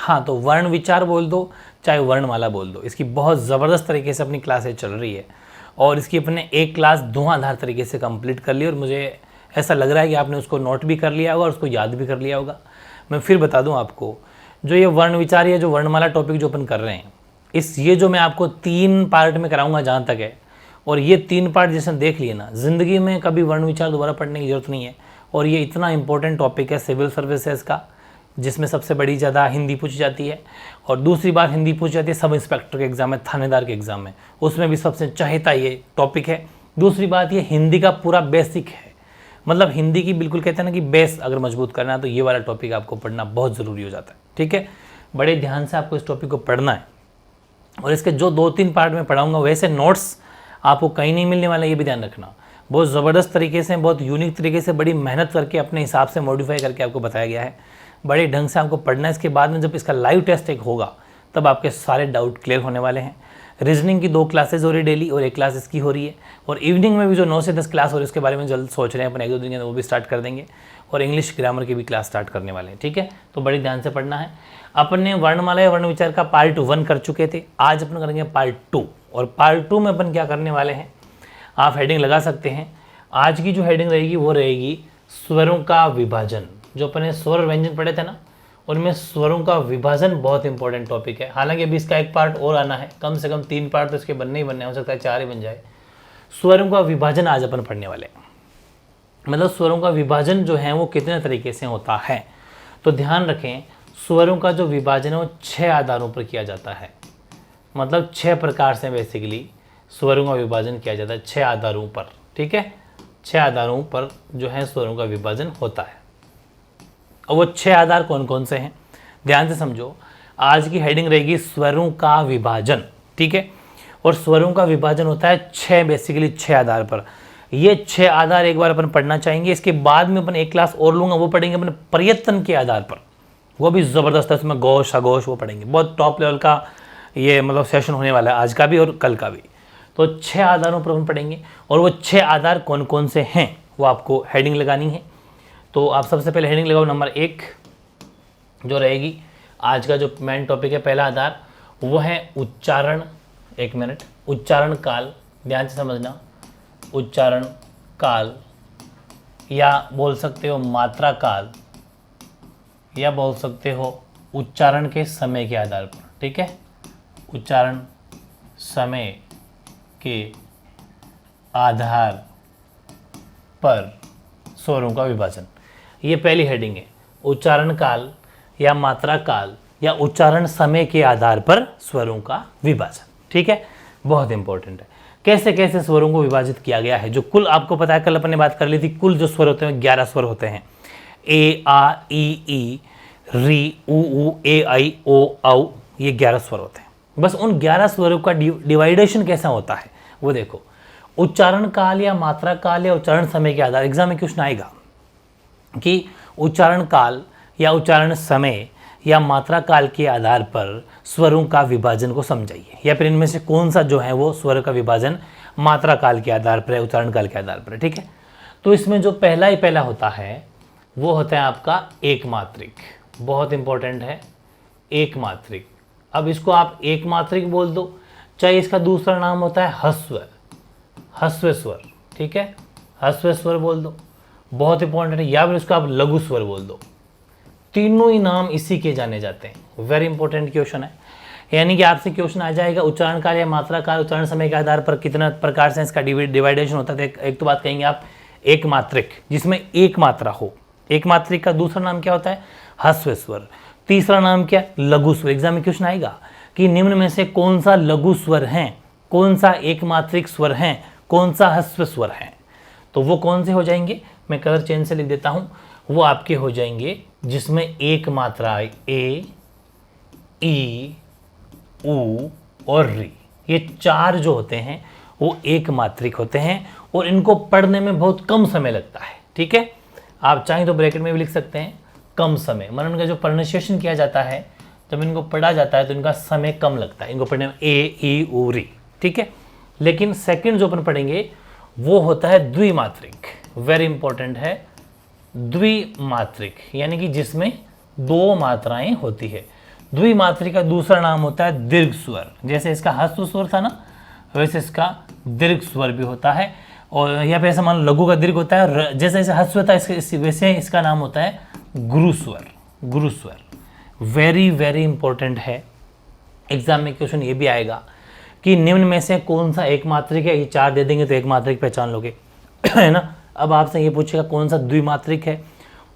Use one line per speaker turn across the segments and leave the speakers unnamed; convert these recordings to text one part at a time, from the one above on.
हाँ, तो वर्ण विचार बोल दो चाहे वर्णमाला बोल दो, इसकी बहुत ज़बरदस्त तरीके से अपनी क्लासेज चल रही है और इसकी अपने एक क्लास धुआंधार तरीके से कंप्लीट कर ली और मुझे ऐसा लग रहा है कि आपने उसको नोट भी कर लिया होगा और उसको याद भी कर लिया होगा। मैं फिर बता दूं आपको, जो ये वर्ण विचार या जो वर्णमाला टॉपिक जो अपन कर रहे हैं, ये जो मैं आपको 3 पार्ट में कराऊंगा जहाँ तक है, और ये 3 पार्ट जैसे देख लिए ना, ज़िंदगी में कभी वर्ण विचार दोबारा पढ़ने की ज़रूरत नहीं है। और ये इतना इंपॉर्टेंट टॉपिक है सिविल सर्विसेज का, जिसमें सबसे बड़ी ज़्यादा हिंदी पूछी जाती है और दूसरी बार हिंदी पूछी जाती है सब इंस्पेक्टर के एग्ज़ाम में, थानेदार के एग्ज़ाम में, उसमें भी सबसे चाहता ये टॉपिक है। दूसरी बात, ये हिंदी का पूरा बेसिक है, मतलब हिंदी की बिल्कुल कहते हैं ना कि बेस अगर मजबूत करना है तो ये वाला टॉपिक आपको पढ़ना बहुत ज़रूरी हो जाता है। ठीक है, बड़े ध्यान से आपको इस टॉपिक को पढ़ना है और इसके जो 2-3 पार्ट में पढ़ाऊँगा वैसे नोट्स आपको कहीं नहीं मिलने वाला, ये भी ध्यान रखना। बहुत ज़बरदस्त तरीके से, बहुत यूनिक तरीके से, बड़ी मेहनत करके अपने हिसाब से मॉडिफाई करके आपको बताया गया है। बड़े ढंग से आपको पढ़ना है। इसके बाद में जब इसका लाइव टेस्ट एक होगा तब आपके सारे डाउट क्लियर होने वाले हैं। रीजनिंग की 2 क्लासेज हो रही डेली और 1 क्लास इसकी हो रही है और इवनिंग में भी जो 9 से 10 क्लास हो रही है उसके बारे में जल्द सोच रहे हैं अपन, 1-2 दिन के अंदर वो भी स्टार्ट कर देंगे और इंग्लिश ग्रामर की भी क्लास स्टार्ट करने वाले हैं। ठीक है, तो बड़ी ध्यान से पढ़ना है। अपन ने वर्णमाला या वर्ण विचार का पार्ट 1 कर चुके थे, आज अपन करेंगे पार्ट 2 और पार्ट 2 में अपन क्या करने वाले हैं, आप हेडिंग लगा सकते हैं। आज की जो हेडिंग रहेगी वो रहेगी स्वरों का विभाजन। जो अपन ने स्वर व्यंजन पढ़े थे ना, उनमें स्वरों का विभाजन बहुत इंपॉर्टेंट टॉपिक है। हालांकि अभी इसका एक पार्ट और आना है, कम से कम 3 पार्ट तो इसके बनने ही बनने, हो सकता है 4 ही बन जाए। स्वरों का विभाजन आज अपन पढ़ने वाले हैं, मतलब स्वरों का विभाजन जो है वो कितने तरीके से होता है। तो ध्यान रखें, स्वरों का जो विभाजन है वो 6 आधारों पर किया जाता है, मतलब 6 प्रकार से बेसिकली स्वरों का विभाजन किया जाता है, 6 आधारों पर। ठीक है, 6 आधारों पर जो है स्वरों का विभाजन होता है। और वो 6 आधार कौन कौन से हैं, ध्यान से समझो। आज की हेडिंग रहेगी स्वरों का विभाजन। ठीक है, और स्वरों का विभाजन होता है 6, बेसिकली 6 आधार पर। ये 6 आधार एक बार अपन पढ़ना चाहेंगे। इसके बाद में अपन 1 क्लास और लूँगा, वो पढ़ेंगे अपन प्रयत्न के आधार पर, वो भी ज़बरदस्त है, उसमें घोष अघोष वो पढ़ेंगे। बहुत टॉप लेवल का ये मतलब सेशन होने वाला है आज का भी और कल का भी। तो 6 आधारों पर अपन पढ़ेंगे और वो 6 आधार कौन कौन से हैं वो आपको हेडिंग लगानी है। तो आप सबसे पहले हेडिंग लगाओ नंबर 1 जो रहेगी आज का जो मेन टॉपिक है। पहला आधार वो है उच्चारण। 1 मिनट, उच्चारण काल, ध्यान से समझना। उच्चारण काल या बोल सकते हो मात्रा काल या बोल सकते हो उच्चारण के समय के आधार पर। ठीक है, उच्चारण समय के आधार पर स्वरों का विभाजन, ये पहली हेडिंग है। उच्चारण काल या मात्रा काल या उच्चारण समय के आधार पर स्वरों का विभाजन। ठीक है, बहुत इंपॉर्टेंट है। कैसे कैसे स्वरों को विभाजित किया गया है, जो कुल आपको पता है, कल अपन ने बात कर ली थी, कुल जो स्वर होते हैं 11 स्वर होते हैं। ए आ ई री ऊ ए आई ओ औ, ये 11 स्वर होते हैं। बस उन 11 स्वरों का डिवाइडेशन कैसा होता है वो देखो। उच्चारण काल या मात्रा काल या उच्चारण समय के आधार, एग्जाम में क्वेश्चन आएगा कि उच्चारण काल या उच्चारण समय या मात्रा काल के आधार पर स्वरों का विभाजन को समझाइए, या फिर इनमें से कौन सा जो है वो स्वर का विभाजन मात्रा काल के आधार पर है, उच्चारण काल के आधार पर है। ठीक है, तो इसमें जो पहला होता है वो होता है आपका एक मात्रिक। बहुत इंपॉर्टेंट है एक मात्रिक। अब इसको आप एक मात्रिक बोल दो, चाहे इसका दूसरा नाम होता है ह्रस्व, ह्रस्व स्वर। ठीक है, ह्रस्व स्वर बोल दो, बहुत इंपॉर्टेंट है। या फिर इसको आप लघु स्वर बोल दो, तीनों ही नाम इसी के जाने जाते हैं। वेरी इंपॉर्टेंट क्वेश्चन है, यानी कि आपसे क्वेश्चन आ जाएगा उच्चारण काल या मात्रा काल उच्चारण समय के आधार पर कितना प्रकार से इसका डिवाइडेशन होता है। एक तो बात कहेंगे आप एक मात्रिक, जिसमें एक मात्रा हो। एक मात्रिक का दूसरा नाम क्या होता है, ह्रस्व स्वर। तीसरा नाम क्या, लघु स्वर। एग्जाम में क्वेश्चन आएगा कि निम्न में से कौन सा लघु स्वर है, कौन सा एक मात्रिक स्वर है, कौन सा ह्रस्व स्वर है। तो वो कौन से हो जाएंगे, मैं कलर चेंज से लिख देता हूं, वो आपके हो जाएंगे जिसमें एक मात्रा ए ई ऊ और री, ये 4 जो होते हैं वो एक मात्रिक होते हैं और इनको पढ़ने में बहुत कम समय लगता है। ठीक है, आप चाहें तो ब्रैकेट में भी लिख सकते हैं कम समय, मतलब इनका जो प्रोनाउंसिएशन किया जाता है, जब इनको पढ़ा जाता है तो इनका समय कम लगता है, इनको पढ़ने में ए ई ऊ री। ठीक है, लेकिन सेकंड जो अपन पढ़ेंगे वो होता है द्विमात्रिक। वेरी इंपॉर्टेंट है द्विमात्रिक, यानी कि जिसमें 2 मात्राएं होती है। द्विमात्रिक का दूसरा नाम होता है दीर्घ स्वर। जैसे इसका ह्रस्व स्वर था ना, वैसे इसका दीर्घ स्वर भी होता है। और या फिर ऐसा मान लो लघु का दीर्घ होता है, और जैसे जैसे ह्रस्व होता है वैसे इसका नाम होता है गुरु स्वर। गुरु स्वर वेरी वेरी इंपॉर्टेंट है। एग्जाम में क्वेश्चन ये भी आएगा कि निम्न में से कौन सा एक मात्रिक है। ये 4 दे देंगे तो एक मात्रिक पहचान लोगे है ना। अब आपसे ये पूछेगा कौन सा द्विमात्रिक है,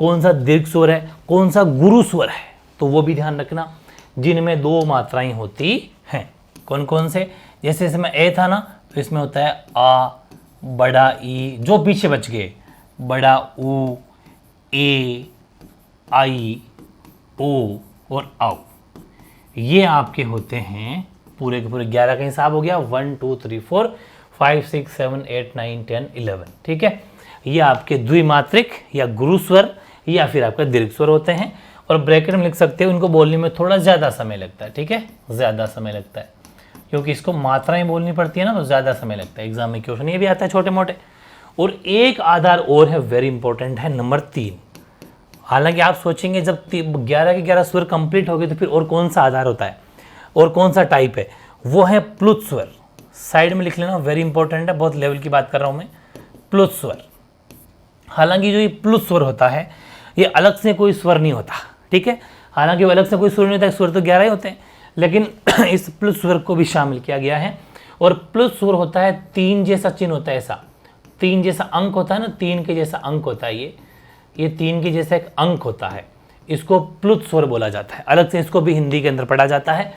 कौन सा दीर्घ स्वर है, कौन सा गुरु स्वर है, तो वो भी ध्यान रखना जिनमें 2 मात्राएं होती हैं। कौन कौन से, जैसे इसमें ए था ना, तो इसमें होता है आ, बड़ा ई, जो पीछे बच गए बड़ा ऊ, ए, आई, ओ और आओ, ये आपके होते हैं पूरे के पूरे 11 का हिसाब हो गया। 1 2 3 4 5 6 7 8 9 10 11, ठीक है। ये आपके द्विमात्रिक या गुरु स्वर या फिर आपका दीर्घ स्वर होते हैं। और ब्रैकेट में लिख सकते हो, इनको बोलने में थोड़ा ज़्यादा समय लगता है, ठीक है, ज़्यादा समय लगता है क्योंकि इसको मात्राएं बोलनी पड़ती है ना, तो ज़्यादा समय लगता है। एग्जाम में क्वेश्चन ये भी आता है छोटे मोटे। और एक आधार और है, वेरी इंपॉर्टेंट है, नंबर 3। हालांकि आप सोचेंगे जब 11 के 11 स्वर कंप्लीट हो गए तो फिर और कौन सा आधार होता है और कौन सा टाइप है, वो है प्लुत स्वर। साइड में लिख लेना, वेरी इंपॉर्टेंट है, बहुत लेवल की बात कर रहा हूँ मैं। प्लुत स्वर, हालांकि जो ये प्लुत स्वर होता है ये अलग से कोई स्वर नहीं होता, ठीक है। हालांकि वो अलग से कोई स्वर नहीं होता, स्वर तो 11 ही होते हैं, लेकिन इस प्लुत स्वर को भी शामिल किया गया है। और प्लुत स्वर होता है 3 जैसा चिन्ह होता है, ऐसा 3 जैसा अंक होता है ना, 3 के जैसा अंक होता है ये 3 के जैसा एक अंक होता है, इसको प्लुत स्वर बोला जाता है। अलग से इसको भी हिंदी के अंदर पढ़ा जाता है,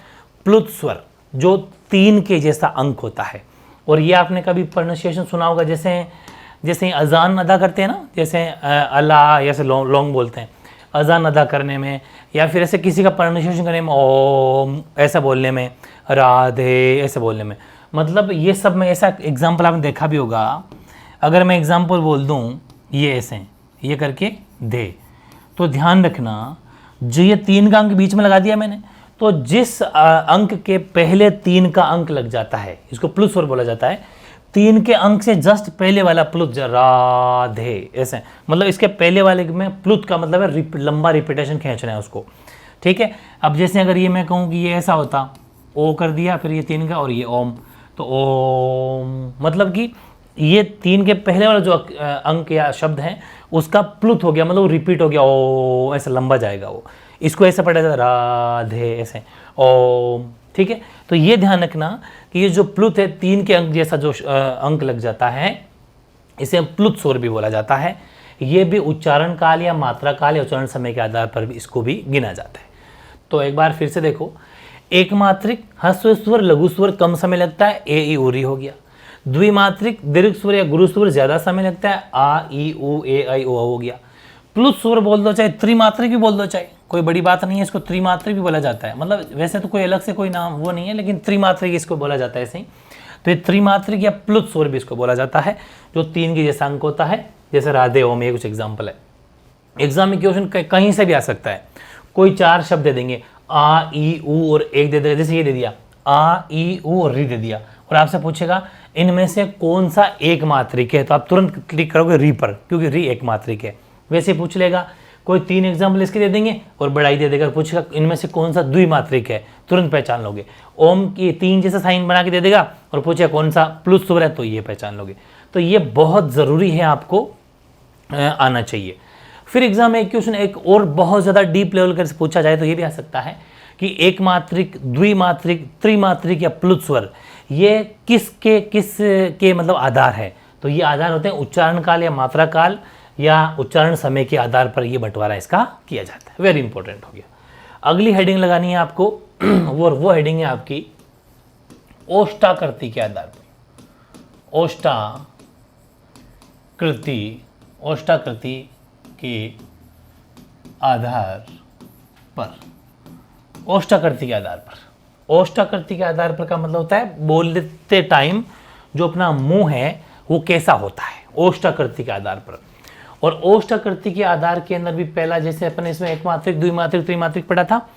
प्लुत स्वर, जो 3 के जैसा अंक होता है। और ये आपने कभी प्रोनाउंसिएशन सुना होगा, जैसे अजान अदा करते हैं ना, जैसे अल्लाह, जैसे लॉन्ग बोलते हैं अजान अदा करने में, या फिर ऐसे किसी का प्रोनाउंसिएशन करने में ओम ऐसा बोलने में, राधे ऐसे बोलने में, मतलब ये सब में ऐसा एग्जाम्पल आपने देखा भी होगा। अगर मैं एग्जाम्पल बोल दूँ ये ऐसे, ये करके दे, तो ध्यान रखना जो ये 3 का अंक बीच में लगा दिया मैंने, तो जिस अंक के पहले 3 का अंक लग जाता है, इसको प्लुत स्वर बोला जाता है। 3 के अंक से जस्ट पहले वाला प्लुत, राधे ऐसे, मतलब इसके पहले वाले में प्लुत का मतलब है लंबा रिपीटेशन खींचना है उसको, ठीक है। अब जैसे अगर ये मैं कहूँ कि ये ऐसा होता, ओ कर दिया, फिर ये 3 का और ये ओम, तो ओम मतलब कि ये 3 के पहले वाला जो अंक या शब्द है उसका प्लुत हो गया, मतलब वो रिपीट हो गया, ओ ऐसा लंबा जाएगा वो, इसको ऐसे पढ़ा जाता है राधे ऐसे ओम, ठीक है। तो ये ध्यान रखना कि ये जो प्लुत है 3 के अंक जैसा जो अंक लग जाता है, इसे प्लुत स्वर भी बोला जाता है। ये भी उच्चारण काल या मात्रा काल या उच्चारण समय के आधार पर भी इसको भी गिना जाता है। तो एक बार फिर से देखो, एक मात्रिक ह्रस्व स्वर लघु स्वर कम समय लगता है, ए ई उ री हो गया। द्विमात्रिक दीर्घ स्वर या गुरु स्वर ज्यादा समय लगता है, आ ई उ ए आई ओ हो गया। प्लुत स्वर बोल दो, चाहे त्रिमात्रिक भी बोल दो, चाहे कोई बड़ी बात नहीं है, इसको त्रिमात्रिक भी बोला जाता है। मतलब वैसे तो कोई अलग से कोई नाम वो नहीं है, लेकिन त्रिमात्रिक इसको बोला जाता है ऐसे ही। तो ये त्रिमात्रिक या प्लुत स्वर भी इसको बोला जाता है, जो 3 के जैसा अंक होता है, जैसे राधे ओम, ये कुछ एग्जाम्पल है। एग्जाम में क्वेश्चन कहीं से भी आ सकता है, कोई 4 शब्द दे देंगे, आ ई उ और एक दे देगा, जैसे ये दे दिया आ ई उ और री दे दिया, और आपसे पूछेगा इनमें से कौन सा एक मात्रिक है, तो आप तुरंत क्लिक करोगे री पर, क्योंकि री एक मात्रिक है। वैसे पूछ लेगा, कोई 3 एग्जाम्पल इसके दे देंगे और बड़ाई दे देगा, पूछेगा इनमें से कौन सा द्विमात्रिक है, तुरंत पहचान लोगे। ओम की 3 जैसा साइन बना के दे देगा और पूछेगा कौन सा प्लुत स्वर है, तो ये पहचान लोगे। तो ये बहुत ज़रूरी है, आपको आना चाहिए। फिर एग्जाम में एक क्वेश्चन एक और बहुत ज़्यादा डीप लेवल कर पूछा जाए तो ये भी आ सकता है कि एक मात्रिक, द्विमात्रिक, त्रिमात्रिक या प्लुत स्वर ये किस के मतलब आधार है। तो ये आधार होते हैं उच्चारण काल या मात्रा काल या उच्चारण समय के आधार पर ये बंटवारा इसका किया जाता है। वेरी इंपॉर्टेंट हो गया। अगली हेडिंग लगानी है आपको, वो हेडिंग है आपकी ओष्टाकृति के आधार पर। ओष्टाकृति के आधार पर, ओष्टाकृति के आधार पर, ओष्टाकृति के आधार पर का मतलब होता है बोलते टाइम जो अपना मुंह है वो कैसा होता है, ओष्टाकृति के आधार पर। और ओष्टाकृति के आधार के अंदर भी पहला, जैसे अपन इसमें एक मात्रिक, द्विमात्रिक, त्रिमात्रिक पढ़ा था,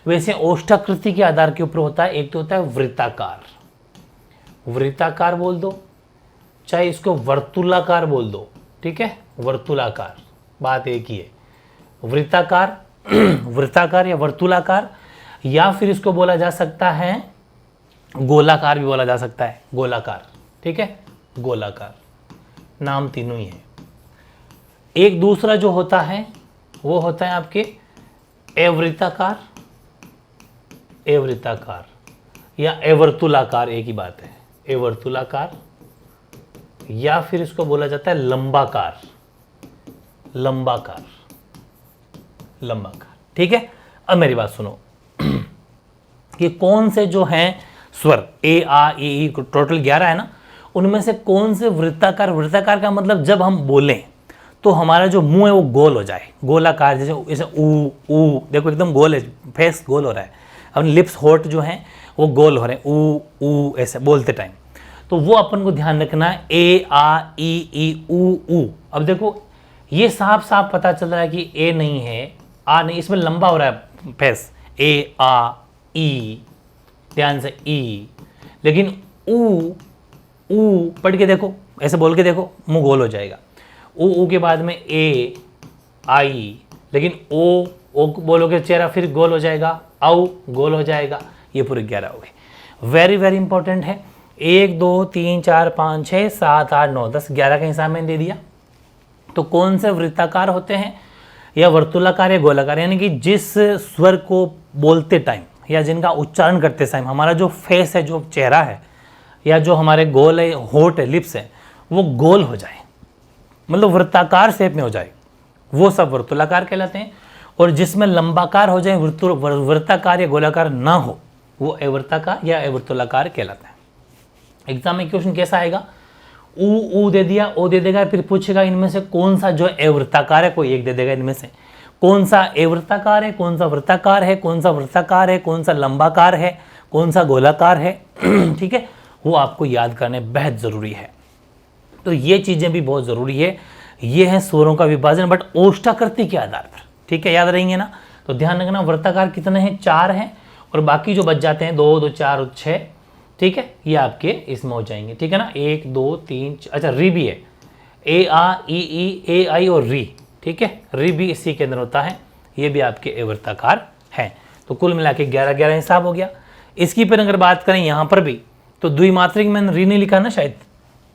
वैसे ओष्टाकृति के आधार के ऊपर होता है, एक तो होता है वृत्ताकार, वृत्ताकार बोल दो, चाहे इसको वर्तुलाकार बोल दो, ठीक है, वर्तुलाकार, बात एक ही है। वृत्ताकार, वृत्ताकार या वर्तुलाकार, या फिर इसको बोला जा सकता है गोलाकार भी बोला जा सकता है, गोलाकार, ठीक है, गोलाकार, नाम तीनों ही है। एक दूसरा जो होता है वो होता है आपके एवृत्ताकार, एवृत्ताकार या एवर्तुलाकार, एक ही बात है, एवर्तुलाकार, या फिर इसको बोला जाता है लंबाकार, लंबाकार, लंबाकार, ठीक है। अब मेरी बात सुनो कि कौन से जो हैं स्वर ए आ ई टोटल 11 है ना, उनमें से कौन से वृत्ताकार, वृत्ताकार का मतलब जब हम बोलें तो हमारा जो मुंह है वो गोल हो जाए, गोलाकार, जैसे ऊ, देखो एकदम गोल है, फेस गोल हो रहा है, अपने लिप्स होठ जो हैं वो गोल हो रहे हैं, ऊ ऐसे बोलते टाइम, तो वो अपन को ध्यान रखना है, ए आ ई ऊ। अब देखो ये साफ साफ पता चल रहा है कि ए नहीं है, आ नहीं, इसमें लंबा हो रहा है फेस, ए आ ई, ध्यान से ई, लेकिन ऊ पढ़ के देखो, ऐसे बोल के देखो, मुंह गोल हो जाएगा। ऊ के बाद में ए आई, लेकिन ओ बोलोगे चेहरा फिर गोल हो जाएगा, औ गोल हो जाएगा। ये पूरे 11 हो गए। वेरी वेरी इंपॉर्टेंट है। 1 2 3 4 5 6 7 8 9 10 11 का हिसाब मैंने दे दिया। तो कौन से वृत्ताकार होते हैं या वर्तुलाकार या गोलाकार, यानी कि जिस स्वर को बोलते टाइम या जिनका उच्चारण करते टाइम हमारा जो फेस है, जो चेहरा है, या जो हमारे गोल है, होठ है, लिप्स है, वो गोल हो जाए, मतलब वृत्ताकार शेप में हो जाए, वो सब वर्तुलाकार कहलाते हैं। और जिसमें लंबाकार हो जाए, वृत्ताकार या गोलाकार ना हो, वो अवृत्ताकार या अवर्तुलाकार कहलाता है। एग्जाम में क्वेश्चन कैसा आएगा, ऊ दे दिया, ओ दे देगा, फिर पूछेगा इनमें से कौन सा जो अवृत्ताकार है, कोई एक दे देगा इनमें से, कौन सा अवृत्ताकार है, कौन सा वृत्ताकार है, कौन सा वृत्ताकार है, कौन सा लंबाकार है, कौन सा गोलाकार है, ठीक है, वो आपको याद करने बेहद ज़रूरी है। तो ये चीज़ें भी बहुत ज़रूरी है। ये है स्वरों का विभाजन, बट ओष्ठाकृति के आधार पर, ठीक है, याद रहेंगे ना। तो ध्यान रखना, वृत्ताकार कितने हैं, 4 हैं, और बाकी जो बच जाते हैं 2 2 4 और 6, ठीक है, ये आपके इसमें हो जाएंगे, ठीक है ना। 1 2 3, अच्छा री भी है, ए आ ई आई और री, ठीक है, री भी इसी के अंदर होता है, ये भी आपके अवृत्ताकार हैं। तो कुल मिला के 11 हिसाब हो गया। इसकी पर अगर बात करें यहाँ पर भी, तो द्विमात्रिक मैंने री नहीं लिखा ना शायद,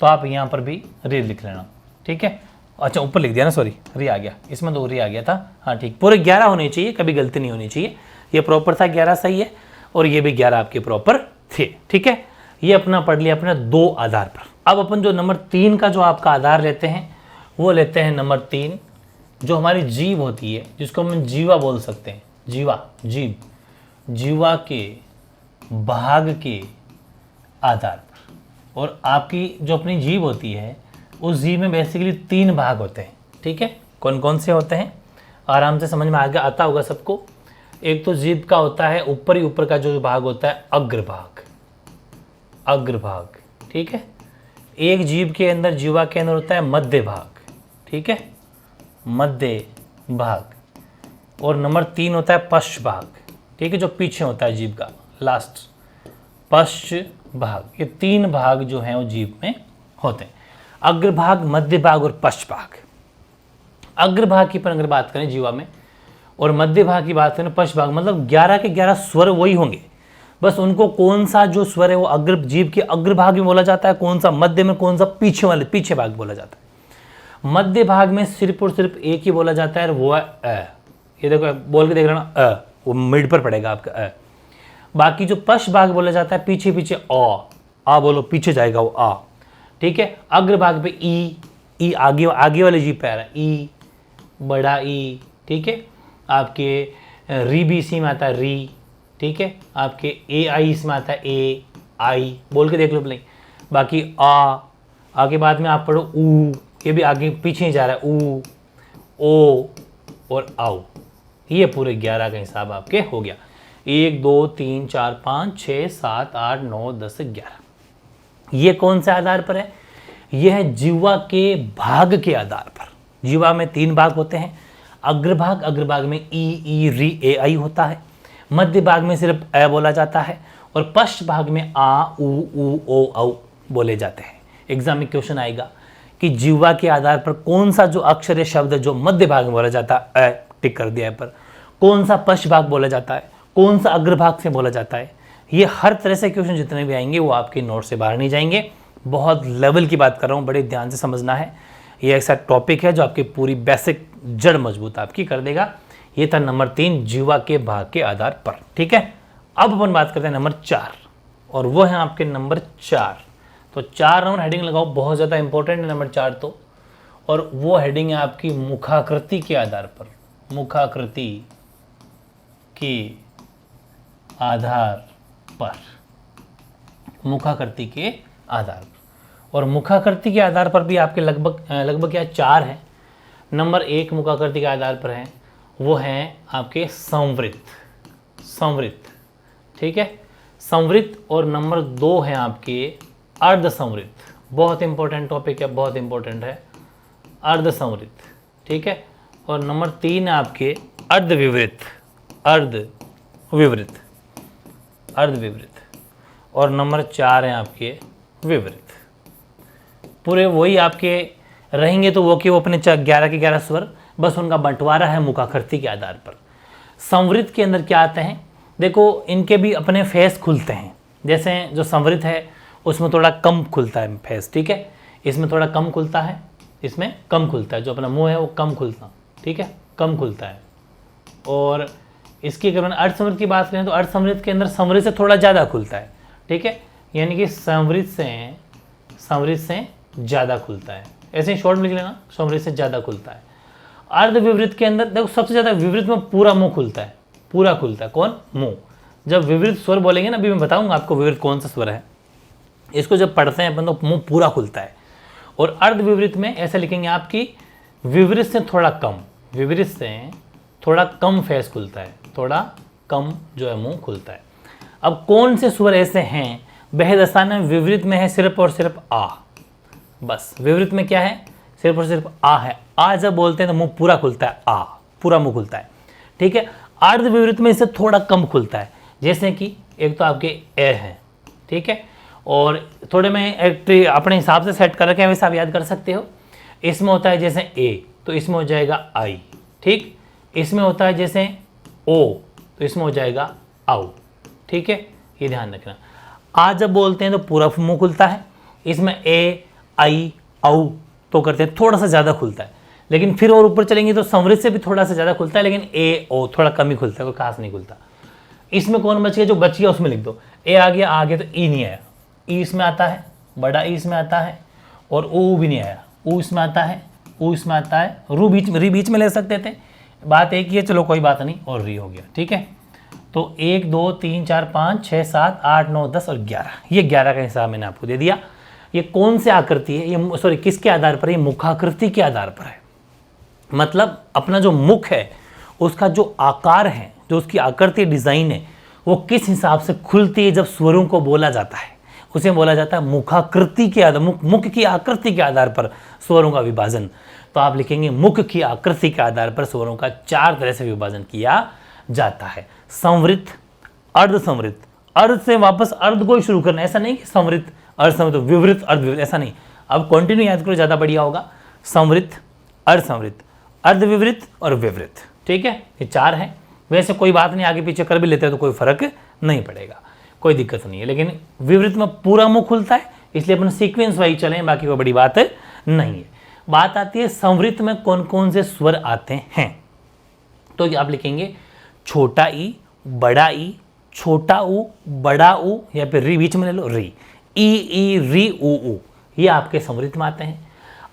तो आप यहाँ पर भी री लिख लेना, ठीक है। अच्छा ऊपर लिख दिया ना, सॉरी, री आ गया, इसमें 2 री आ गया था, हाँ ठीक, पूरे 11 होने चाहिए, कभी गलती नहीं होनी चाहिए। ये प्रॉपर था, 11 सही है, और ये भी 11 आपके प्रॉपर थे, ठीक है। ये अपना पढ़ लिया अपने 2 आधार पर। अब अपन जो नंबर 3 का जो आपका आधार लेते हैं, वो लेते हैं नंबर 3, जो हमारी जीभ होती है, जिसको हम जीवा बोल सकते हैं, जीवा, जीभ, जीवा के भाग के आधार पर। और आपकी जो अपनी जीभ होती है, उस जीभ में बेसिकली 3 भाग होते हैं, ठीक है। कौन कौन से होते हैं, आराम से समझ में आता होगा सबको। एक तो जीभ का होता है ऊपर का जो भाग होता है अग्रभाग, अग्रभाग, ठीक है। एक जीभ के अंदर, जीवा के अंदर होता है मध्य भाग, ठीक है, मध्य भाग। और नंबर 3 होता है पश्च भाग, ठीक है, जो पीछे होता है जीभ का, लास्ट पश्च भाग। ये 3 भाग जो हैं वो जीभ में होते हैं, अग्रभाग, मध्य भाग और पश्च भाग। अग्रभाग की पर अगर बात करें जीवा में, और मध्य भाग की बात करें पश्च भाग, मतलब 11 के 11 स्वर वही होंगे, बस उनको कौन सा जो स्वर है वो अग्र, जीभ के अग्रभाग में बोला जाता है, कौन सा मध्य में, कौन सा पीछे भाग बोला जाता है। मध्य भाग में सिर्फ और सिर्फ एक ही बोला जाता है, वो है अ। ये देखो बोल के देख रहे ना, अ, वो मिड पर पड़ेगा आपका अ। बाकी जो पश्च भाग बोला जाता है, पीछे पीछे आ बोलो, पीछे जाएगा वो आ, ठीक है। अग्रभाग पे ई आगे वाले जीभ पे आ रहा है, ई, बड़ा ई, ठीक है। आपके री भी इसी में आता है, री, ठीक है। आपके ए आई इसमें आता है, ए आई, बोल के देख लो प्ले। बाकी आगे बाद में आप पढ़ो ऊ, ये भी आगे पीछे ही जा रहा है, ऊ, ओ और आओ। ये पूरे 11 का हिसाब आपके हो गया। 1 2 3 4 5 6 7 8 9 10 11। ये कौन से आधार पर है, यह है जीवा के भाग के आधार पर। जीवा में 3 भाग होते हैं, अग्रभाग, अग्रभाग में ई री ए आई होता है, मध्य भाग में सिर्फ अ बोला जाता है, और पश्च भाग में आ ऊ ओ औ बोले जाते हैं। एग्जाम में क्वेश्चन आएगा कि जीवा के आधार पर कौन सा जो अक्षर या शब्द जो मध्य भाग में बोला जाता है, टिक कर दिया है पर, कौन सा पश्च भाग बोला जाता है, कौन सा अग्रभाग से बोला जाता है। ये हर तरह से क्वेश्चन जितने भी आएंगे वो आपके नोट से बाहर नहीं जाएंगे। बहुत लेवल की बात कर रहा हूँ, बड़े ध्यान से समझना है। ये ऐसा टॉपिक है जो आपकी पूरी बेसिक जड़ मजबूत आपकी कर देगा। ये था नंबर 3, जीवा के भाग के आधार पर। ठीक है, अब अपन बात करते हैं नंबर 4, और वो है आपके नंबर 4। तो 4 नंबर हेडिंग लगाओ, बहुत ज़्यादा इंपॉर्टेंट है नंबर 4 तो। और वो हेडिंग है आपकी मुखाकृति के आधार पर। मुखाकृति के आधार पर, मुखाकृति के आधार पर। और मुखाकृति के आधार पर भी आपके लगभग क्या 4 हैं। नंबर 1 मुखाकृति के आधार पर है, वो हैं आपके संवृत्त। संवृत्त, ठीक है, संवृत्त। और नंबर 2 है आपके अर्ध संवृत्त। बहुत इंपॉर्टेंट टॉपिक है, बहुत इंपॉर्टेंट है, अर्ध संवृत्त। ठीक है, और नंबर 3 है आपके अर्ध विवृत्त। अर्ध विवृत्त, अर्ध विवृत्त। और नंबर 4 है आपके विवृत्त। पूरे वही आपके रहेंगे तो वो कि वो अपने 11 के 11 स्वर, बस उनका बंटवारा है मुखाकृति के आधार पर। संवृत्त के अंदर क्या आते हैं, देखो इनके भी अपने फेस खुलते हैं। जैसे जो संवृत्त है उसमें थोड़ा कम खुलता है फेस, ठीक है, इसमें थोड़ा कम खुलता है, इसमें कम खुलता है। जो अपना मुंह है वो कम खुलता, ठीक है, कम खुलता है। और इसकी अगर अर्ध संवृत्त की बात करें तो अर्ध संवृत्त के अंदर संवृत्त से थोड़ा ज़्यादा खुलता है। ठीक है, यानी कि संवृत्त से ज़्यादा खुलता है। ऐसे ही शॉर्ट में लिख लेना, संवृत्त से ज़्यादा खुलता है। अर्ध विवृत्त के अंदर देखो सबसे ज़्यादा विवृत्त में पूरा मुंह खुलता है, पूरा खुलता है। कौन? मुंह। जब विवृत्त स्वर बोलेंगे ना, अभी मैं बताऊंगा आपको विवृत्त कौन सा स्वर है, इसको जब पढ़ते हैं अपन तो मुंह पूरा खुलता है। और अर्ध विवृत्त में ऐसे लिखेंगे आपकी विवृत्त से थोड़ा कम, विवृत्त से थोड़ा कम फेस खुलता है, थोड़ा कम जो है मुंह खुलता है। अब कौन से स्वर ऐसे हैं, बेहद आसान है। विवृत्त में है सिर्फ और सिर्फ आ, बस। विवृत्त में क्या है, सिर्फ और सिर्फ आ है। आ जब बोलते हैं तो मुंह पूरा खुलता है, आ पूरा मुंह खुलता है। ठीक है, अर्ध विवृत्त में इससे थोड़ा कम खुलता है। जैसे कि एक तो आपके ए है, ठीक है, और थोड़े में अपने हिसाब से सेट कर रखे हैं, वैसे आप याद कर सकते हो। इसमें होता है जैसे ए तो इसमें हो जाएगा आई, ठीक। इसमें होता है जैसे ओ तो इसमें हो जाएगा आउ, ठीक है, ये ध्यान रखना। आ जब बोलते हैं तो पूरा मुंह खुलता है। इसमें ए आई आउ तो करते हैं, थोड़ा सा ज़्यादा खुलता है। लेकिन फिर और ऊपर चलेंगे तो संवृत्त से भी थोड़ा सा ज़्यादा खुलता है, लेकिन ए ओ थोड़ा कम ही खुलता है, कोई खास नहीं खुलता। इसमें कौन बच गया, जो बच गया उसमें लिख दो। ए आ गया तो ई नहीं आया, ई इसमें आता है, बड़ा ई इसमें आता है, और ओ भी नहीं आया, ऊ इसमें आता है, ऊ इसमें आता है, रू बीच में, री बीच में ले सकते थे। बात एक ही है, चलो कोई बात नहीं, और री हो गया, ठीक है। तो 1 2 3 4 5 6 7 8 9 10 और 11, ये 11 का हिसाब मैंने आपको दे दिया। ये कौन से आकृति है, ये सॉरी किसके आधार पर है, ये मुखाकृति के आधार पर है। मतलब अपना जो मुख है उसका जो आकार है, जो उसकी आकृति डिज़ाइन है, वो किस हिसाब से खुलती है जब स्वरों को बोला जाता है, उसे बोला जाता है मुखाकृति के आधार, मुख की आकृति के आधार पर स्वरों का विभाजन। तो आप लिखेंगे मुख की आकृति के आधार पर स्वरों का 4 तरह से विभाजन किया जाता है। संवृत्त, अर्ध संवृत्त, अर्ध से वापस अर्ध को ही शुरू करना, ऐसा नहीं कि संवृत्त अर्ध संवृत्त विवृत्त अर्ध विवृत्त, ऐसा नहीं। अब कंटिन्यू याद करो, ज़्यादा बढ़िया होगा। संवृत्त, अर्ध संवृत्त, अर्ध विवृत्त और विवृत्त, ठीक है, ये 4 हैं। वैसे कोई बात नहीं, आगे पीछे कर भी लेते हैं तो कोई फर्क नहीं पड़ेगा, कोई दिक्कत नहीं है। लेकिन विवृत्त में पूरा मुंह खुलता है, इसलिए अपन सीक्वेंस वाइज चलें, बाकी कोई बड़ी बात नहीं है। बात आती है संवृत्त में कौन कौन से स्वर आते हैं। तो आप लिखेंगे छोटा ई, बड़ा ई, छोटा ऊ, बड़ा ऊ, या फिर री बीच में ले लो, री, ई री ऊ, ये आपके संवृत्त में आते हैं।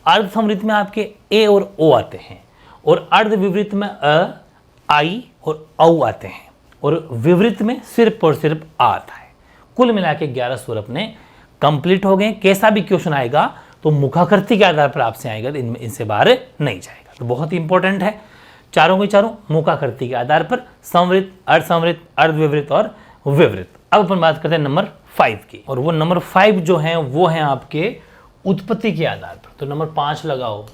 अर्ध संवृत्त में आपके ए और ओ आते हैं, और अर्ध विवृत्त में अ, आई और औ आते हैं, और विवृत्त में सिर्फ और सिर्फ आ आता है। कुल मिला के 11 स्वर अपने कंप्लीट हो गए। कैसा भी क्वेश्चन आएगा तो मुखाकृति के आधार पर आपसे आएगा, तो इनसे बाहर नहीं जाएगा। तो बहुत ही इंपॉर्टेंट है, चारों के चारों मुखाकृति के आधार पर, संवृत्त, अर्ध विवृत्त और विवृत्त। अब अपन बात करते हैं नंबर 5 की, और वो नंबर 5 जो है वो है आपके उत्पत्ति के आधार पर। तो नंबर 5 लगाओ,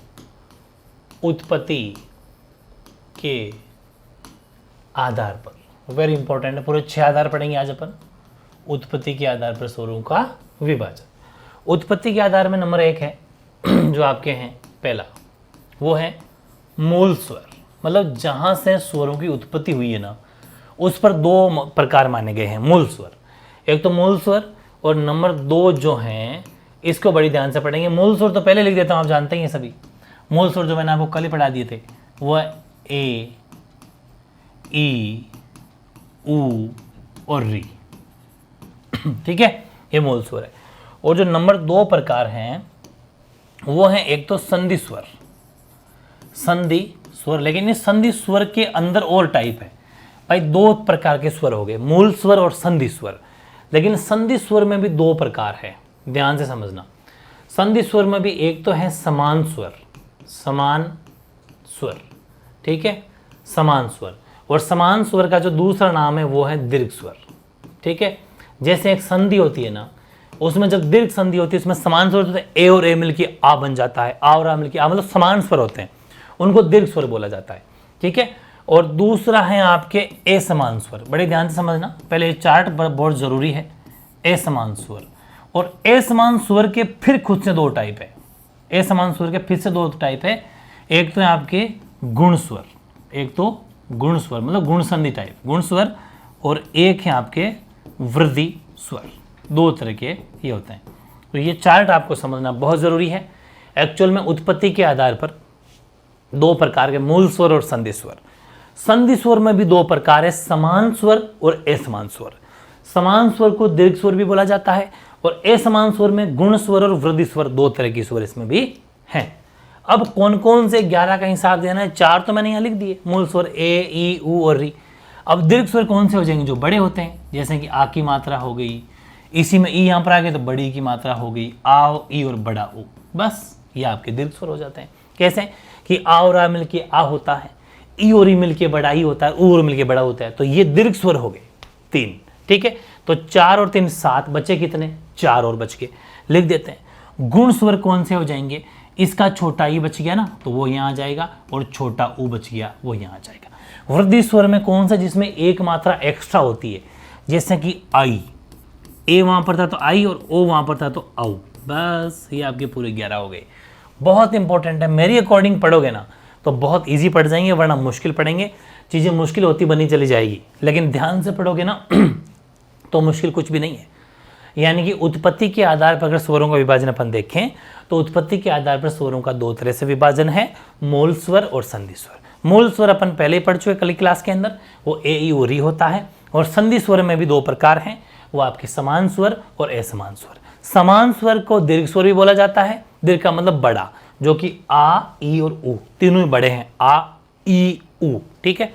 उत्पत्ति के आधार पर। वेरी इंपॉर्टेंट है, पूरे 6 आधार पढ़ेंगे आज अपन। उत्पत्ति के आधार पर स्वरों का विभाजन। उत्पत्ति के आधार में नंबर 1 है जो आपके हैं, पहला वो है मूल स्वर, मतलब जहां से स्वरों की उत्पत्ति हुई है ना, उस पर 2 प्रकार माने गए हैं मूल स्वर। एक तो मूल स्वर और नंबर 2 जो हैं इसको बड़ी ध्यान से पढ़ेंगे। मूल स्वर तो पहले लिख देता हूँ, आप जानते ही हैं सभी। मूल स्वर जो मैंने आपको कल ही पढ़ा दिए थे वो है ए, ई, ऊ और री। ठीक है, ये मूल स्वर है। और जो नंबर 2 प्रकार हैं वो है एक तो संधि स्वर, संधि स्वर। लेकिन इस संधि स्वर के अंदर और टाइप है भाई, 2 प्रकार के स्वर हो गए, मूल स्वर और संधि स्वर। लेकिन संधि स्वर में भी 2 प्रकार है, ध्यान से समझना। संधि स्वर में भी एक तो है समान स्वर, समान स्वर, ठीक है, समान स्वर। और समान स्वर का जो दूसरा नाम है वो है दीर्घ स्वर। ठीक है, जैसे एक संधि होती है ना, उसमें जब दीर्घ संधि होती है उसमें समान स्वर होते हैं, ए और ए मिलकर आ बन जाता है, आ और आ मिलकर आ, मतलब समान स्वर होते हैं, उनको दीर्घ स्वर बोला जाता है। ठीक है, और दूसरा है आपके ए समान स्वर। बड़े ध्यान से समझना, पहले ये चार्ट बहुत जरूरी है। ए समान स्वर और ए समान स्वर के फिर खुद से 2 टाइप है। ए समान स्वर के फिर से 2 टाइप है। एक तो है आपके गुण स्वर, एक तो गुण स्वर मतलब गुण संधि टाइप गुण स्वर, और एक है आपके वृद्धि स्वर। 2 तरह के ये होते हैं। तो ये चार्ट आपको समझना बहुत ज़रूरी है। एक्चुअल में उत्पत्ति के आधार पर 2 प्रकार के मूल स्वर और संधि स्वर। संधि स्वर में भी 2 प्रकार है, समान स्वर और असमान स्वर। समान स्वर को दीर्घ स्वर भी बोला जाता है और असमान स्वर में गुण स्वर और वृद्धि स्वर, 2 तरह की स्वर इसमें भी हैं। अब कौन कौन से 11 का हिसाब देना है, 4 तो मैंने यहाँ लिख दिए, मूल स्वर ए, ई, ऊ और री। अब दीर्घ स्वर कौन से हो जाएंगे, जो बड़े होते हैं, जैसे कि आ की मात्रा हो गई, इसी में ई यहाँ पर आ गए तो बड़ी की मात्रा हो गई, आ, ई और बड़ा ऊ, बस ये आपके दीर्घ स्वर हो जाते हैं। कैसे कि आ और आ मिलके आ होता है, ई और ई मिलके बड़ा ही होता है, ऊ और मिलके बड़ा होता है, तो ये दीर्घ स्वर हो गए 3। ठीक है, तो 4 और 3 7, बचे कितने, 4 और बच के लिख देते हैं। गुण स्वर कौन से हो जाएंगे, इसका छोटा ई बच गया ना तो वो यहाँ आ जाएगा, और छोटा ऊ बच गया वो यहाँ आ जाएगा। वृद्धि स्वर में कौन सा, जिसमें एक मात्रा एक्स्ट्रा होती है, जैसे कि आई, ए वहाँ पर था तो आई और ओ वहाँ पर था तो औ, बस ये आपके पूरे 11 हो गए। बहुत इंपॉर्टेंट है, मेरी अकॉर्डिंग पढ़ोगे ना तो बहुत इजी पढ़ जाएंगे, वरना मुश्किल पढ़ेंगे, चीज़ें मुश्किल होती बनी चली जाएगी। लेकिन ध्यान से पढ़ोगे ना तो मुश्किल कुछ भी नहीं है। यानी कि उत्पत्ति के आधार पर अगर स्वरों का विभाजन अपन देखें तो उत्पत्ति के आधार पर स्वरों का 2 तरह से विभाजन है, मूल स्वर और संधि स्वर। मूल स्वर अपन पहले ही पढ़ चुके कल क्लास के अंदर, वो ए, ई, ऊ, री होता है। और संधि स्वर में भी 2 प्रकार हैं, वो आपके समान स्वर और असमान स्वर। समान स्वर को दीर्घ स्वर भी बोला जाता है, दीर्घ का मतलब बड़ा, जो कि आ, ई और ऊ तीनों ही बड़े हैं, आ, ई, ऊ। ठीक है,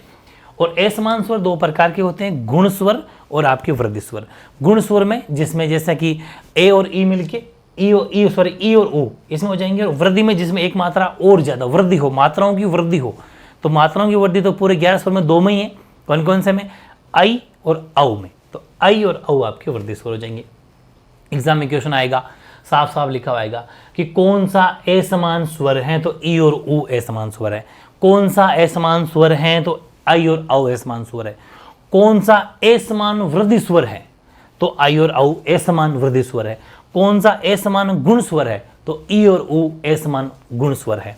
और असमान स्वर 2 प्रकार के होते हैं, गुण स्वर और आपके वृद्धि स्वर। गुण स्वर में जिसमें जैसे कि ए और ई मिलके ई और ऊ इसमें हो जाएंगे, और वृद्धि में जिसमें एक मात्रा और ज्यादा वृद्धि हो, मात्राओं की वृद्धि हो, तो मात्राओं की वृद्धि तो पूरे 11 स्वर में 2 में ही है। कौन कौन से में, आई और औ में, तो आई और औ आपके वृद्धि स्वर हो जाएंगे। एग्जाम में क्वेश्चन आएगा, साफ साफ लिखा आएगा कि कौन सा असमान स्वर है, तो ई और ऊ असमान स्वर है। कौन सा असमान स्वर है, तो आई और औ असमान स्वर है। कौन सा असमान वृद्धि स्वर है, तो आई और औ असमान वृद्धि स्वर है। कौन सा असमान गुण स्वर है, तो ई और ऊ असमान गुण स्वर है।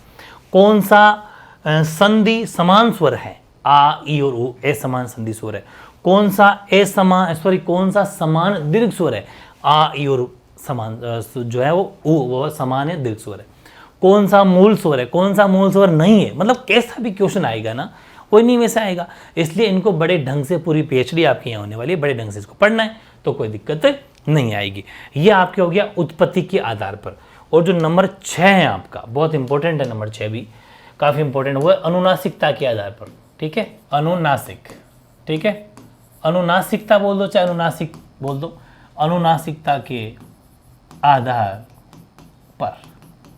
कौन सा संधि समान स्वर है, आ, ई और ऊ असमान संधि स्वर है। कौन सा समान दीर्घ स्वर है, आ, ई और समान जो है वो समान है, दीर्घ स्वर है। कौन सा मूल स्वर है, कौन सा मूल स्वर नहीं है, मतलब कैसा भी क्वेश्चन आएगा ना कोई नहीं वैसा आएगा। इसलिए इनको बड़े ढंग से, पूरी पीएचडी आपकी यहाँ होने वाली है, बड़े ढंग से इसको पढ़ना है तो कोई दिक्कत नहीं आएगी। ये आपके हो गया उत्पत्ति के आधार पर। और जो नंबर 6 है आपका, बहुत इंपॉर्टेंट है, नंबर 6 भी काफ़ी इंपॉर्टेंट, वो है अनुनासिकता के आधार पर। ठीक है, अनुनासिक, ठीक है, अनुनासिकता बोल दो चाहे अनुनासिक बोल दो, अनुनासिकता के आधार पर।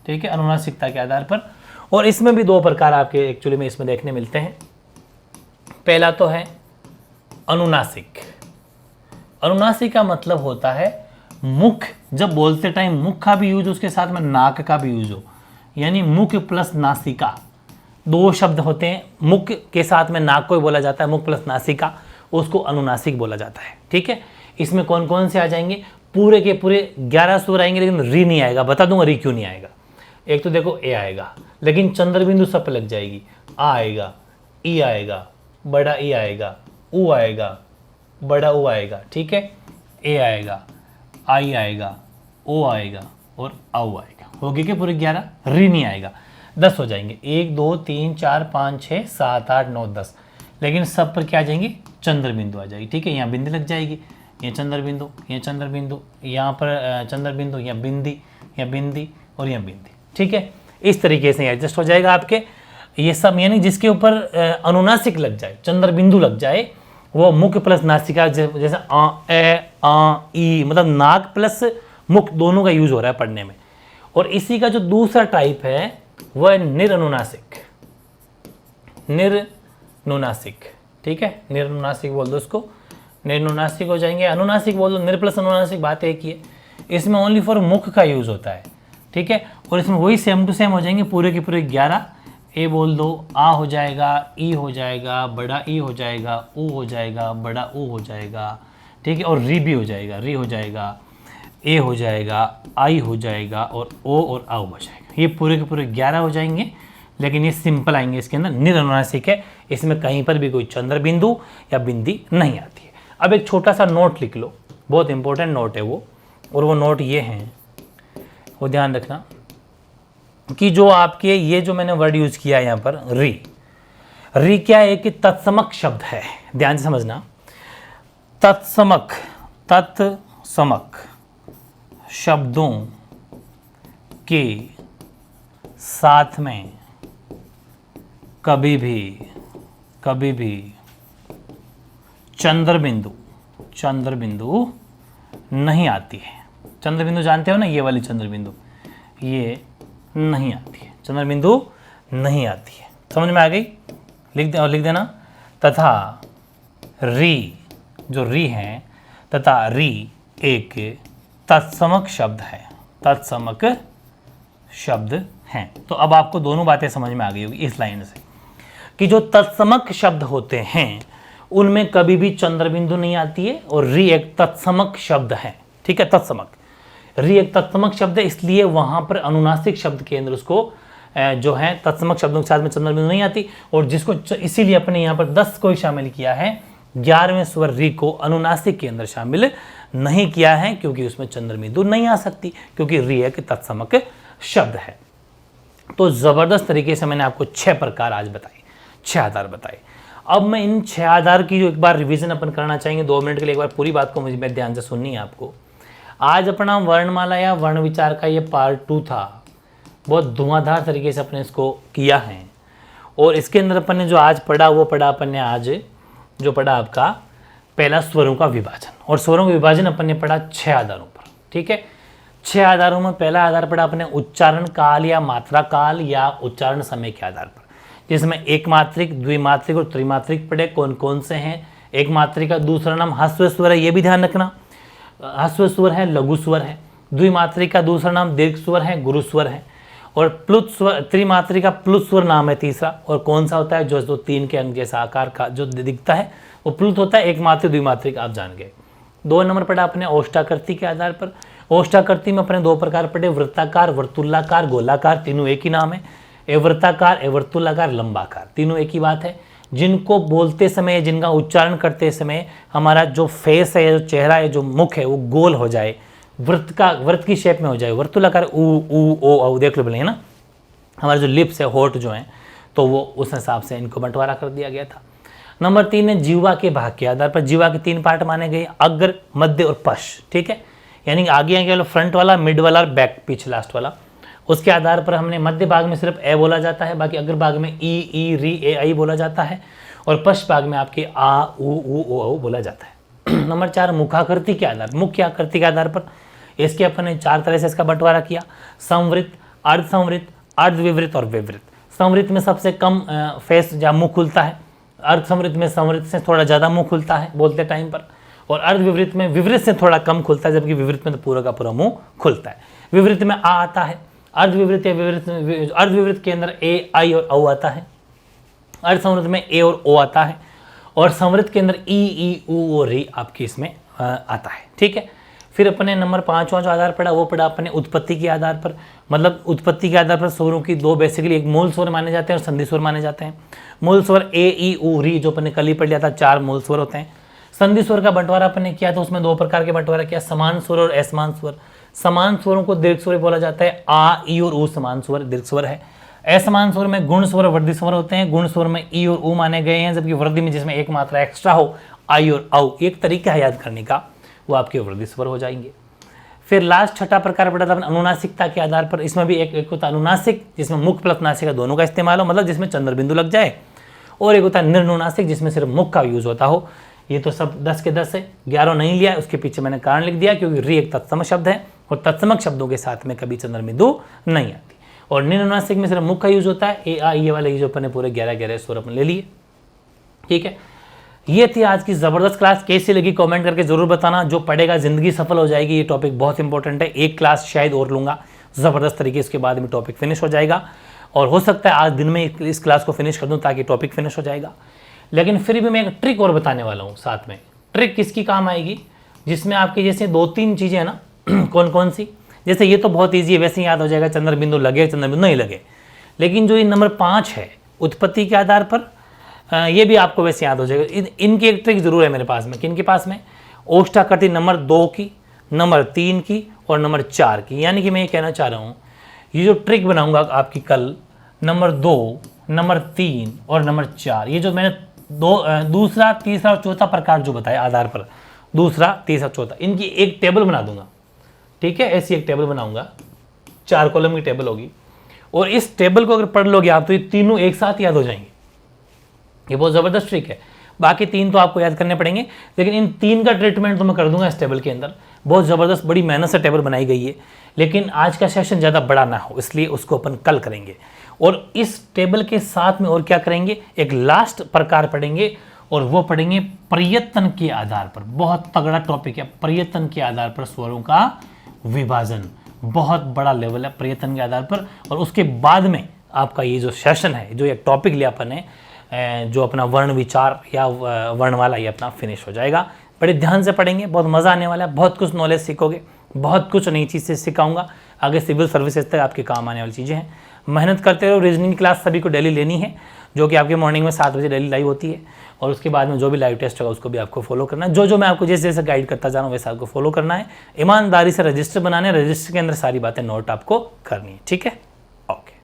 ठीक है, अनुनासिकता के आधार पर। और इसमें भी 2 प्रकार आपके एक्चुअली में इसमें देखने मिलते हैं। पहला तो है अनुनासिक। अनुनासिक का मतलब होता है मुख, जब बोलते टाइम मुख का भी यूज, उसके साथ में नाक का भी यूज हो, यानी मुख प्लस नासिका 2 शब्द होते हैं। मुख के साथ में नाक को ही बोला जाता है, मुख प्लस नासिका, उसको अनुनासिक बोला जाता है। ठीक है, इसमें कौन कौन से आ जाएंगे, पूरे के पूरे 11 स्वर आएंगे, लेकिन री नहीं आएगा। बता दूंगा री क्यों नहीं आएगा। एक तो देखो ए आएगा, लेकिन चंद्र बिंदु सब पे लग जाएगी, आ आएगा, ई आएगा, बड़ा ई आएगा, ऊ आएगा, बड़ा ऊ आएगा, ठीक है, ए आएगा, आई आएगा, ओ आएगा और आऊ आएगा। हो गए कि पूरे 11? री नहीं आएगा, 10 हो जाएंगे। 1 2 3 4 5 6 7 8 9 10, लेकिन सब पर क्या आ जाएंगे? चंद्र बिंदु आ जाएगी, ठीक है। यहाँ बिंदी लग जाएगी, ये चंद्र बिंदु, ये चंद्र बिंदु, यहाँ पर चंद्र बिंदु, यहाँ बिंदी, यहाँ बिंदी और यहाँ बिंदी, ठीक है। इस तरीके से एडजस्ट हो जाएगा आपके ये सब, यानी जिसके ऊपर अनुनासिक लग जाए, चंद्र बिंदु लग जाए, वो मुख प्लस नासिका, जैसे आ ए आ ई, मतलब नाक प्लस मुख दोनों का यूज हो रहा है पढ़ने में। और इसी का जो दूसरा टाइप है वो है निरनुनासिक, निरनुनासिक, ठीक है, निरनुनासिक बोल दो उसको, निरनुनासिक हो जाएंगे। अनुनासिक बोल दो, निर प्लस अनुनासिक, बात एक ही है। इसमें ओनली फॉर मुख का यूज होता है, ठीक है। और इसमें वही सेम टू सेम हो जाएंगे पूरे के पूरे 11। ए बोल दो, आ हो जाएगा, ई हो जाएगा, बड़ा ई हो जाएगा, ऊ हो जाएगा, बड़ा ऊ हो जाएगा, ठीक है। और री भी हो जाएगा, री हो जाएगा, ए हो जाएगा, आई हो जाएगा और ओ और आउ हो जाएगा। ये पूरे के पूरे 11 हो जाएंगे, लेकिन ये सिंपल आएंगे इसके अंदर, निरनुनासिक है। इसमें कहीं पर भी कोई चंद्र बिंदु या बिंदी नहीं आती है। अब एक छोटा सा नोट लिख लो, बहुत इंपॉर्टेंट नोट है वो, और वो नोट ये हैं, वो ध्यान रखना कि जो आपके ये जो मैंने वर्ड यूज किया है यहाँ पर री, री क्या है कि तत्समक शब्द है, ध्यान से समझना। तत्समक, तत्समक शब्दों के साथ में कभी भी चंद्र बिंदु नहीं आती है। चंद्र बिंदु जानते हो ना, ये वाली चंद्र बिंदु, ये नहीं आती है, चंद्र बिंदु नहीं आती है। समझ में आ गई? लिख देना। तथा री, जो री है, तथा री एक तत्समक शब्द है, तत्समक शब्द हैं। तो अब आपको दोनों बातें समझ में आ गई होगी इस लाइन से, कि जो तत्समक शब्द होते हैं उनमें कभी भी चंद्र बिंदु नहीं आती है, और री एक तत्समक शब्द है, ठीक है। तत्समक, री एक तत्समक शब्द है, इसलिए वहां पर अनुनासिक शब्द के अंदर उसको जो है तत्समक शब्दों के साथ में चंद्र बिंदु नहीं आती। और जिसको इसीलिए अपने यहाँ पर 10 को शामिल किया है, 11वें स्वर री को अनुनासिक के अंदर शामिल नहीं किया है, क्योंकि उसमें चंद्र बिंदु नहीं आ सकती, क्योंकि री एक तत्समक शब्द है। तो जबरदस्त तरीके से मैंने आपको 6 प्रकार आज बताए, 6 आधार बताए। अब मैं इन 6 आधार की जो एक बार रिवीजन अपन करना चाहेंगे 2 मिनट के लिए, एक बार पूरी बात को मुझे ध्यान से सुननी है आपको। आज अपना वर्णमाला या वर्ण विचार का ये पार्ट 2 था, बहुत धुआंधार तरीके से अपने इसको किया है। और इसके अंदर अपन ने जो आज पढ़ा वो पढ़ा अपन ने आज जो पढ़ा आपका पहला स्वरों का विभाजन, और स्वरों का विभाजन अपन ने पढ़ा 6 आधारों पर, ठीक है। 6 आधारों में पहला आधार पढ़ा अपने उच्चारण काल या मात्रा काल या उच्चारण समय के आधार पर, जिसमें एक मात्रिक, द्विमात्रिक और त्रिमात्रिक पढ़े। कौन कौन से हैं? एक मात्रिक का दूसरा नाम ह्रस्व स्वर है, ये भी ध्यान रखना, ह्रस्व स्वर है, लघु स्वर है। द्विमात्रिक का दूसरा नाम दीर्घ स्वर है, गुरु स्वर है। और प्लुत स्वर, त्रिमात्रिक का प्लुत स्वर नाम है तीसरा, और कौन सा होता है? जो 3 के अंक जैसा आकार का जो दिखता है वो प्लुत होता है। एक मात्रिक, द्विमात्रिक आप जान गए। 2 नंबर पढ़ा अपने ओष्ठाकृति के आधार पर। ओष्ठाकृति में अपने 2 प्रकार पढ़े, वृत्ताकार, वर्तुलाकार, गोलाकार, तीनों एक ही नाम है। एवर्ताकार, एवर्तुलाकार, लंबाकार, तीनों एक ही बात है। जिनको बोलते समय, जिनका उच्चारण करते समय हमारा जो फेस है, जो चेहरा है, जो मुख है, वो गोल हो जाए, वृत्त की शेप में हो जाए, वर्तुलाकार, ऊ ओ देख लो है ना, हमारे जो लिप्स है, होठ जो हैं, तो वो उस हिसाब से इनको बंटवारा कर दिया गया था। नंबर 3 है जीवा के भाग के आधार पर। जीवा के 3 पार्ट माने गए, अग्र, मध्य और पश्च, ठीक है। यानी आगे वाला फ्रंट वाला, मिड वाला और बैक पीछे लास्ट वाला। उसके आधार पर हमने मध्य भाग में सिर्फ ए बोला जाता है, बाकी अग्र भाग में ई री ए आई बोला जाता है, और पश्च भाग में आपके आ ऊ ओ बोला जाता है। नंबर 4 मुखाकृति के आधार, मुख्य आकृति के आधार पर इसके अपन ने 4 तरह से इसका बंटवारा किया, संवृत, अर्धसंवृत, अर्धविवृत और विवृत। संवृत में सबसे कम फेस या मुंह खुलता है, अर्धसंवृत में संवृत से थोड़ा ज़्यादा मुंह खुलता है बोलते टाइम पर, और अर्धविवृत में विवृत से थोड़ा कम खुलता है, जबकि विवृत में तो पूरा का पूरा मुंह खुलता है। विवृत में आ आता है, अर्धविवृत या अर्धविवृत के अंदर ए आई और औ आता है, अर्धसंवृत में ए और ओ आता है, और संवृत के अंदर ई ऊ और री आपकी इसमें आता है, ठीक है। फिर अपने नंबर 5वां जो आधार पड़ा वो पड़ा अपने उत्पत्ति के आधार पर, मतलब उत्पत्ति के आधार पर स्वरों की दो बेसिकली, एक मूल स्वर माने जाते हैं और संधि स्वर माने जाते हैं। मूल स्वर ए ई उ री जो अपने कल ही पढ़ लिया था, 4 मूल स्वर होते हैं। संधि स्वर का बंटवारा अपने किया था, उसमें 2 प्रकार के बंटवारा किया, समान स्वर और असमान स्वर। समान स्वरों को दीर्घ स्वर बोला जाता है, आ ई और उ समान स्वर दीर्घ स्वर है। असमान स्वर में गुण स्वर और वृद्धि स्वर होते हैं। गुण स्वर में ई और उ माने गए हैं, जबकि वृद्धि में जिसमें एक मात्रा एक्स्ट्रा हो, आई और औ, एक तरीका है याद करने का, वो आपके वृद्धि स्वर हो जाएंगे। फिर लास्ट छठा प्रकार पड़ा था अनुनासिकता के आधार पर। इसमें भी एक होता है अनुनासिक जिसमें मुख प्लस नासिका दोनों का इस्तेमाल हो, मतलब जिसमें चंद्र बिंदु लग जाए, और एक होता है निर्नुनासिक जिसमें सिर्फ मुख का यूज होता हो। ये तो सब 10 के 10 है, 11 नहीं लिया, उसके पीछे मैंने कारण लिख दिया क्योंकि री एक तत्सम शब्द है और तत्समक शब्दों के साथ में कभी चंद्र बिंदु नहीं आती। और निर्नुनासिक में सिर्फ मुख का यूज होता है, ए आ ये वाले जो अपने पूरे 11 स्वर अपन ले लिए। ठीक है, ये थी आज की ज़बरदस्त क्लास। कैसी लगी कमेंट करके जरूर बताना। जो पढ़ेगा जिंदगी सफल हो जाएगी, ये टॉपिक बहुत इंपॉर्टेंट है। एक क्लास शायद और लूँगा ज़बरदस्त तरीके, इसके बाद में टॉपिक फिनिश हो जाएगा, और हो सकता है आज दिन में इस क्लास को फिनिश कर दूँ ताकि टॉपिक फिनिश हो जाएगा। लेकिन फिर भी मैं एक ट्रिक और बताने वाला हूँ साथ में। ट्रिक किसकी काम आएगी, जिसमें आपके जैसे 2-3 चीज़ें हैं ना कौन कौन सी, जैसे ये तो बहुत ईजी है, वैसे ही याद हो जाएगा, चंद्र बिंदु लगे चंद्र बिंदु नहीं लगे। लेकिन जो ये नंबर 5 है उत्पत्ति के आधार पर, ये भी आपको वैसे याद हो जाएगा। इनकी एक ट्रिक जरूर है मेरे पास में। किन के पास में? ओष्ठाकृति नंबर 2 की, नंबर 3 की और नंबर 4 की। यानी कि मैं ये कहना चाह रहा हूँ, ये जो ट्रिक बनाऊंगा आपकी कल, नंबर 2, नंबर 3 और नंबर 4, ये जो मैंने दूसरा, तीसरा और चौथा प्रकार जो बताया आधार पर, दूसरा, तीसरा, चौथा, इनकी एक टेबल बना दूंगा। ठीक है, ऐसी एक टेबल बनाऊंगा, 4 कॉलम की टेबल होगी, और इस टेबल को अगर पढ़ लोगे आप तो ये तीनों एक साथ याद हो जाएंगे। ये बहुत ज़बरदस्त ट्रिक है। बाकी 3 तो आपको याद करने पड़ेंगे, लेकिन इन 3 का ट्रीटमेंट तो मैं कर दूंगा इस टेबल के अंदर। बहुत ज़बरदस्त, बड़ी मेहनत से टेबल बनाई गई है, लेकिन आज का सेशन ज़्यादा बड़ा ना हो इसलिए उसको अपन कल करेंगे। और इस टेबल के साथ में और क्या करेंगे, एक लास्ट प्रकार पढ़ेंगे, और वो पढ़ेंगे प्रयत्न के आधार पर। बहुत तगड़ा टॉपिक है, प्रयत्न के आधार पर स्वरों का विभाजन, बहुत बड़ा लेवल है प्रयत्न के आधार पर। और उसके बाद में आपका ये जो सेशन है, जो एक टॉपिक लिया अपन ने, जो अपना वर्ण विचार या वर्णमाला, ये अपना फिनिश हो जाएगा। बड़े ध्यान से पढ़ेंगे, बहुत मज़ा आने वाला है, बहुत कुछ नॉलेज सीखोगे, बहुत कुछ नई चीज़ से सिखाऊंगा। आगे सिविल सर्विसेज तक आपके काम आने वाली चीज़ें हैं। मेहनत करते रहो। रीजनिंग क्लास सभी को डेली लेनी है, जो कि आपके मॉर्निंग में 7 बजे डेली लाइव होती है, और उसके बाद में जो भी लाइव टेस्ट होगा उसको भी आपको फॉलो करना है। जो मैं आपको जैसे जैसे गाइड करता जा रहा हूँ वैसे आपको फॉलो करना है। ईमानदारी से रजिस्टर बनाने, रजिस्टर के अंदर सारी बातें नोट आपको करनी है। ठीक है, ओके।